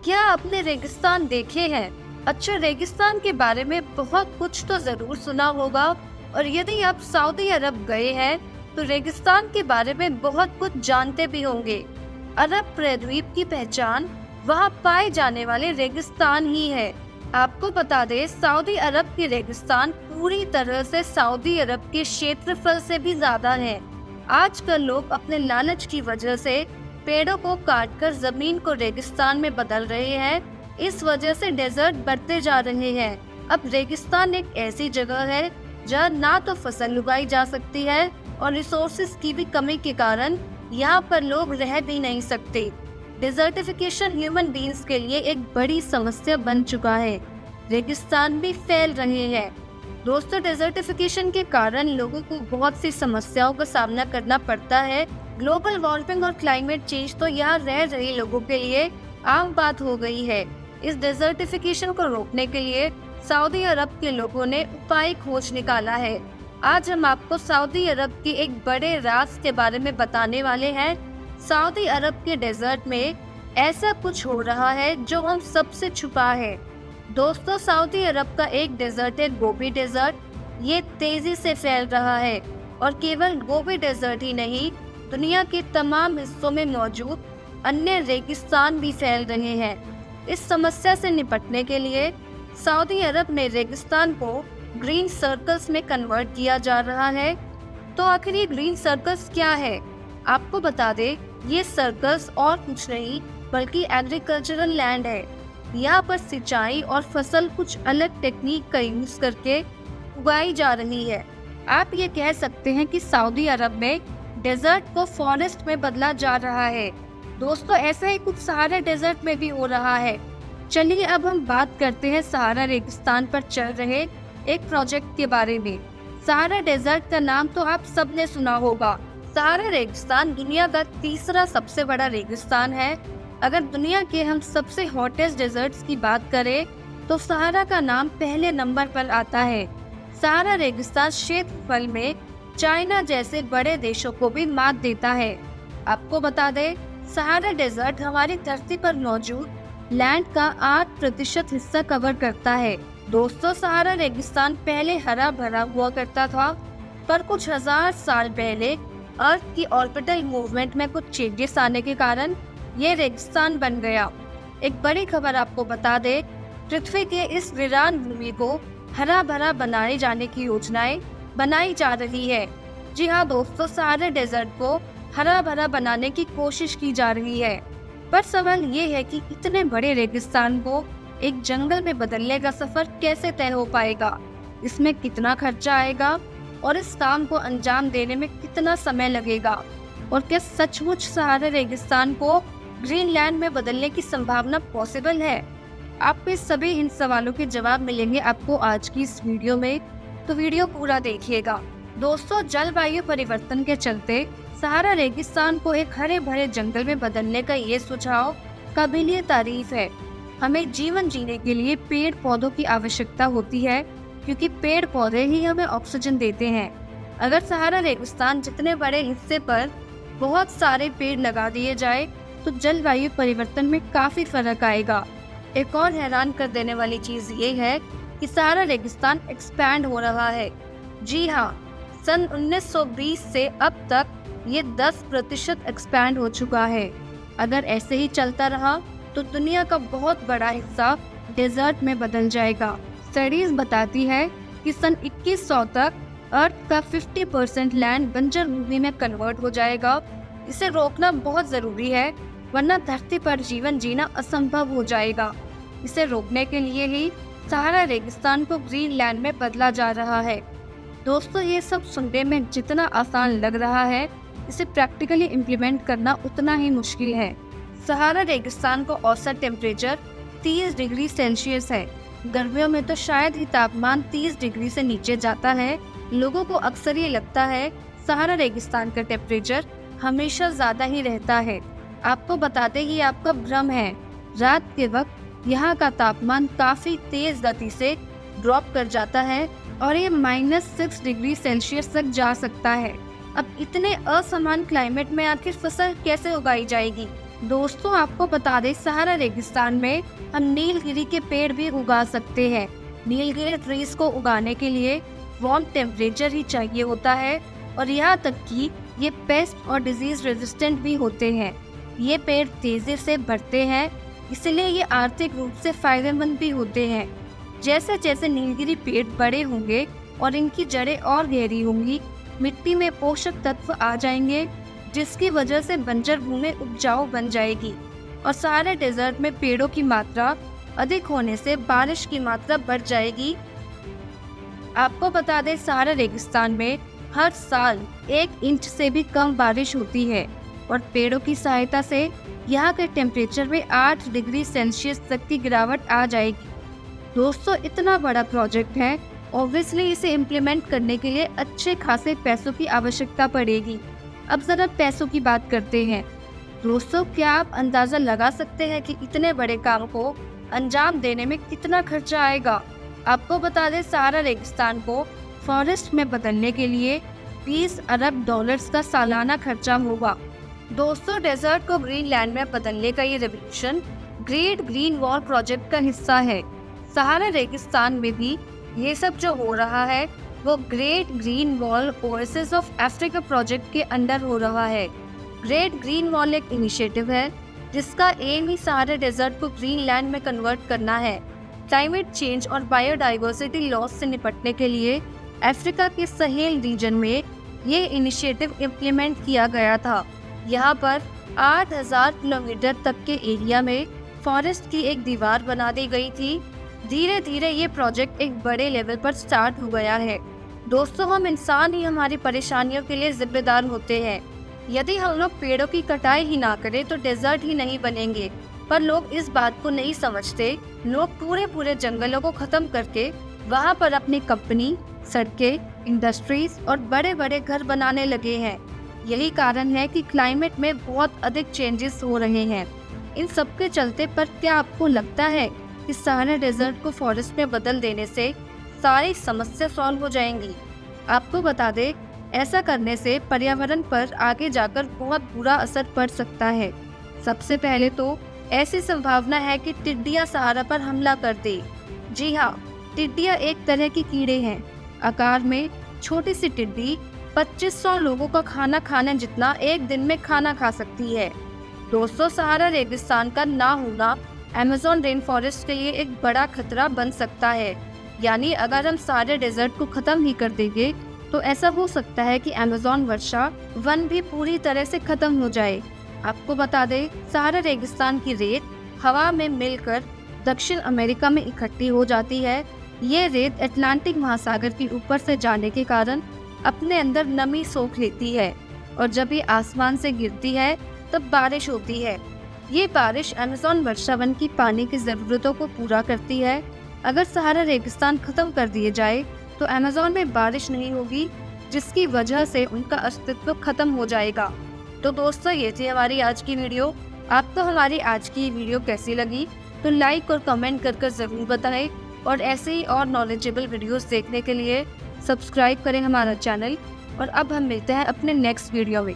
क्या आपने रेगिस्तान देखे हैं? अच्छा, रेगिस्तान के बारे में बहुत कुछ तो जरूर सुना होगा। और यदि आप सऊदी अरब गए हैं तो रेगिस्तान के बारे में बहुत कुछ जानते भी होंगे। अरब प्रायद्वीप की पहचान वहां पाए जाने वाले रेगिस्तान ही है। आपको बता दें, सऊदी अरब की रेगिस्तान पूरी तरह से सऊदी अरब के क्षेत्रफल से भी ज्यादा है। आजकल लोग अपने लालच की वजह से पेड़ों को काटकर जमीन को रेगिस्तान में बदल रहे हैं। इस वजह से डेजर्ट बढ़ते जा रहे हैं। अब रेगिस्तान एक ऐसी जगह है जहाँ ना तो फसल उगाई जा सकती है और रिसोर्सेज की भी कमी के कारण यहाँ पर लोग रह भी नहीं सकते। डिजर्टिफिकेशन ह्यूमन बींग्स के लिए एक बड़ी समस्या बन चुका है। रेगिस्तान भी फैल रहे हैं। दोस्तों, डेजर्टिफिकेशन के कारण लोगों को बहुत सी समस्याओं का सामना करना पड़ता है। ग्लोबल वार्मिंग और क्लाइमेट चेंज तो यहाँ रह रहे लोगों के लिए आम बात हो गई है। इस डेजर्टिफिकेशन को रोकने के लिए सऊदी अरब के लोगों ने उपाय खोज निकाला है। आज हम आपको सऊदी अरब के एक बड़े राज के बारे में बताने वाले हैं। सऊदी अरब के डेजर्ट में ऐसा कुछ हो रहा है जो हम सबसे छुपा है। दोस्तों, सऊदी अरब का एक डेजर्ट है गोबी डेजर्ट। ये तेजी से फैल रहा है और केवल गोबी डेजर्ट ही नहीं, दुनिया के तमाम हिस्सों में मौजूद अन्य रेगिस्तान भी फैल रहे हैं। इस समस्या से निपटने के लिए सऊदी अरब में रेगिस्तान को ग्रीन सर्कल्स में कन्वर्ट किया जा रहा है। तो आखिर ये ग्रीन सर्कल्स क्या है? आपको बता दें, ये सर्कल्स और कुछ नहीं बल्कि एग्रीकल्चरल लैंड है। यहाँ पर सिंचाई और फसल कुछ अलग टेक्निक का यूज करके उगाई जा रही है। आप ये कह सकते हैं कि सऊदी अरब में डेजर्ट को फॉरेस्ट में बदला जा रहा है। दोस्तों, ऐसा ही कुछ सहारा डेजर्ट में भी हो रहा है। चलिए अब हम बात करते हैं सहारा रेगिस्तान पर चल रहे एक प्रोजेक्ट के बारे में। सहारा डेजर्ट का नाम तो आप सबने सुना होगा। सहारा रेगिस्तान दुनिया का तीसरा सबसे बड़ा रेगिस्तान है। अगर दुनिया के हम सबसे हॉटेस्ट डेजर्ट्स की बात करें तो सहारा का नाम पहले नंबर पर आता है। सहारा रेगिस्तान क्षेत्रफल में चाइना जैसे बड़े देशों को भी मात देता है। आपको बता दें, सहारा डेजर्ट हमारी धरती पर मौजूद लैंड का 8% हिस्सा कवर करता है। दोस्तों, सहारा रेगिस्तान पहले हरा भरा हुआ करता था, पर कुछ हजार साल पहले अर्थ की ऑर्बिटल मूवमेंट में कुछ चेंजेस आने के कारण ये रेगिस्तान बन गया। एक बड़ी खबर आपको बता दे, पृथ्वी के इस वीरान भूमि को हरा भरा बनाए जाने की योजनाएं बनाई जा रही है। जी हाँ दोस्तों, सहारा डेजर्ट को हरा भरा बनाने की कोशिश की जा रही है। पर सवाल ये है कि इतने बड़े रेगिस्तान को एक जंगल में बदलने का सफर कैसे तय हो पाएगा? इसमें कितना खर्चा आएगा और इस काम को अंजाम देने में कितना समय लगेगा? और क्या सचमुच सहारा रेगिस्तान को ग्रीनलैंड में बदलने की संभावना पॉसिबल है? आपको इस सभी इन सवालों के जवाब मिलेंगे आपको आज की इस वीडियो में, तो वीडियो पूरा देखिएगा। दोस्तों, जलवायु परिवर्तन के चलते सहारा रेगिस्तान को एक हरे भरे जंगल में बदलने का ये सुझाव काबिलिए तारीफ है। हमें जीवन जीने के लिए पेड़ पौधों की आवश्यकता होती है, क्योंकि पेड़ पौधे ही हमें ऑक्सीजन देते हैं। अगर सहारा रेगिस्तान जितने बड़े हिस्से पर बहुत सारे पेड़ लगा दिए जाए तो जलवायु परिवर्तन में काफी फर्क आएगा। एक और हैरान कर देने वाली चीज ये है कि सहारा रेगिस्तान एक्सपैंड हो रहा है। जी हाँ, सन 1920 से अब तक ये 10% एक्सपैंड हो चुका है। अगर ऐसे ही चलता रहा तो दुनिया का बहुत बड़ा हिस्सा डेजर्ट में बदल जाएगा। स्टडीज बताती है कि सन 2100 तक अर्थ का 50% लैंड बंजर भूमि में कन्वर्ट हो जाएगा। इसे रोकना बहुत जरूरी है, वरना धरती पर जीवन जीना असंभव हो जाएगा। इसे रोकने के लिए ही सहारा रेगिस्तान को ग्रीनलैंड में बदला जा रहा है। दोस्तों, ये सब सुनने में जितना आसान लग रहा है, इसे प्रैक्टिकली इम्प्लीमेंट करना उतना ही मुश्किल है। सहारा रेगिस्तान का औसत टेम्परेचर 30 डिग्री सेल्सियस है। गर्मियों में तो शायद ही तापमान 30 डिग्री से नीचे जाता है। लोगों को अक्सर ये लगता है सहारा रेगिस्तान का टेम्परेचर हमेशा ज्यादा ही रहता है। आपको बताते ही आपका भ्रम है। रात के वक्त यहाँ का तापमान काफी तेज गति से ड्रॉप कर जाता है और ये -6 डिग्री सेल्सियस तक जा सकता है। अब इतने असमान क्लाइमेट में आखिर फसल कैसे उगाई जाएगी? दोस्तों आपको बता दें, सहारा रेगिस्तान में हम नीलगिरी के पेड़ भी उगा सकते हैं। नीलगिरी ट्रीज को उगाने के लिए वार्म टेम्परेचर ही चाहिए होता है और यहाँ तक कि ये पेस्ट और डिजीज रेजिस्टेंट भी होते हैं। ये पेड़ तेजी से बढ़ते हैं, इसलिए ये आर्थिक रूप से फायदेमंद भी होते हैं। जैसे जैसे नीलगिरी पेड़ बड़े होंगे और इनकी जड़ें और गहरी होंगी, मिट्टी में पोषक तत्व आ जाएंगे, जिसकी वजह से बंजर भूमि उपजाऊ बन जाएगी और सारे डेजर्ट में पेड़ों की मात्रा अधिक होने से बारिश की मात्रा बढ़ जाएगी। आपको बता दें, सहारा रेगिस्तान में हर साल 1 इंच से भी कम बारिश होती है और पेड़ों की सहायता से यहाँ के टेम्परेचर में 8 डिग्री सेल्सियस तक की गिरावट आ जाएगी। दोस्तों इतना बड़ा प्रोजेक्ट है, ऑब्वियसली इसे इम्प्लीमेंट करने के लिए अच्छे खासे पैसों की आवश्यकता पड़ेगी। अब जरा पैसों की बात करते हैं। दोस्तों क्या आप अंदाजा लगा सकते हैं कि इतने बड़े काम को अंजाम देने में कितना खर्चा आएगा? आपको बता दें, सहारा रेगिस्तान को फॉरेस्ट में बदलने के लिए 20 अरब डॉलर्स का सालाना खर्चा होगा। दोस्तों डेजर्ट को ग्रीनलैंड में बदलने का ये revolution great green wall project का हिस्सा है। सहारा रेगिस्तान में भी ये सब जो हो रहा है वो great green wall oasis of Africa project के अंडर हो रहा है। ग्रेट ग्रीन वॉल एक इनिशिएटिव है जिसका एम ही सारे डेजर्ट को ग्रीनलैंड में कन्वर्ट करना है। क्लाइमेट चेंज और बायोडाइवर्सिटी लॉस से निपटने के लिए अफ्रीका के सहेल रीजन में ये इनिशिएटिव इम्प्लीमेंट किया गया था। यहाँ पर 8000 किलोमीटर तक के एरिया में फॉरेस्ट की एक दीवार बना दी गई थी। धीरे धीरे ये प्रोजेक्ट एक बड़े लेवल पर स्टार्ट हो गया है। दोस्तों हम इंसान ही हमारी परेशानियों के लिए जिम्मेदार होते हैं। यदि हम लोग पेड़ों की कटाई ही ना करें तो डेजर्ट ही नहीं बनेंगे, पर लोग इस बात को नहीं समझते। लोग पूरे जंगलों को खत्म करके वहाँ पर अपनी कंपनी, सड़कें, इंडस्ट्रीज और बड़े बड़े घर बनाने लगे हैं। यही कारण है कि क्लाइमेट में बहुत अधिक चेंजेस हो रहे हैं। इन सब के चलते पर क्या आपको लगता है कि सहारा डेजर्ट को फॉरेस्ट में बदल देने से सारी समस्या सॉल्व हो जाएंगी? आपको बता दें, ऐसा करने से पर्यावरण पर आगे जाकर बहुत बुरा असर पड़ सकता है। सबसे पहले तो ऐसी संभावना है कि टिड्डियां सहारा पर हमला कर दे। जी हाँ, टिड्डियां एक तरह की कीड़े हैं। आकार में छोटी सी टिड्डी 2500 लोगों का खाना खाने जितना एक दिन में खाना खा सकती है। दोस्तों सहारा रेगिस्तान का ना होना अमेज़न रेन फॉरेस्ट के लिए एक बड़ा खतरा बन सकता है। यानी अगर हम सारे डेजर्ट को खत्म ही कर देंगे तो ऐसा हो सकता है कि अमेज़न वर्षा वन भी पूरी तरह से खत्म हो जाए। आपको बता दें, सहारा रेगिस्तान की रेत हवा में मिलकर दक्षिण अमेरिका में इकट्ठी हो जाती है। ये रेत अटलांटिक महासागर के ऊपर से जाने के कारण अपने अंदर नमी सोख लेती है और जब ये आसमान से गिरती है तब बारिश होती है। ये बारिश अमेज़न वर्षा वन की पानी की ज़रूरतों को पूरा करती है। अगर सहारा रेगिस्तान खत्म कर दिए जाए तो अमेज़न में बारिश नहीं होगी, जिसकी वजह से उनका अस्तित्व खत्म हो जाएगा। तो दोस्तों ये थी हमारी आज की वीडियो। आपको हमारी आज की वीडियो कैसी लगी तो लाइक और कमेंट कर ज़रूर बताएं और ऐसे ही और नॉलेजेबल वीडियोस देखने के लिए सब्सक्राइब करें हमारा चैनल। और अब हम मिलते हैं अपने नेक्स्ट वीडियो में।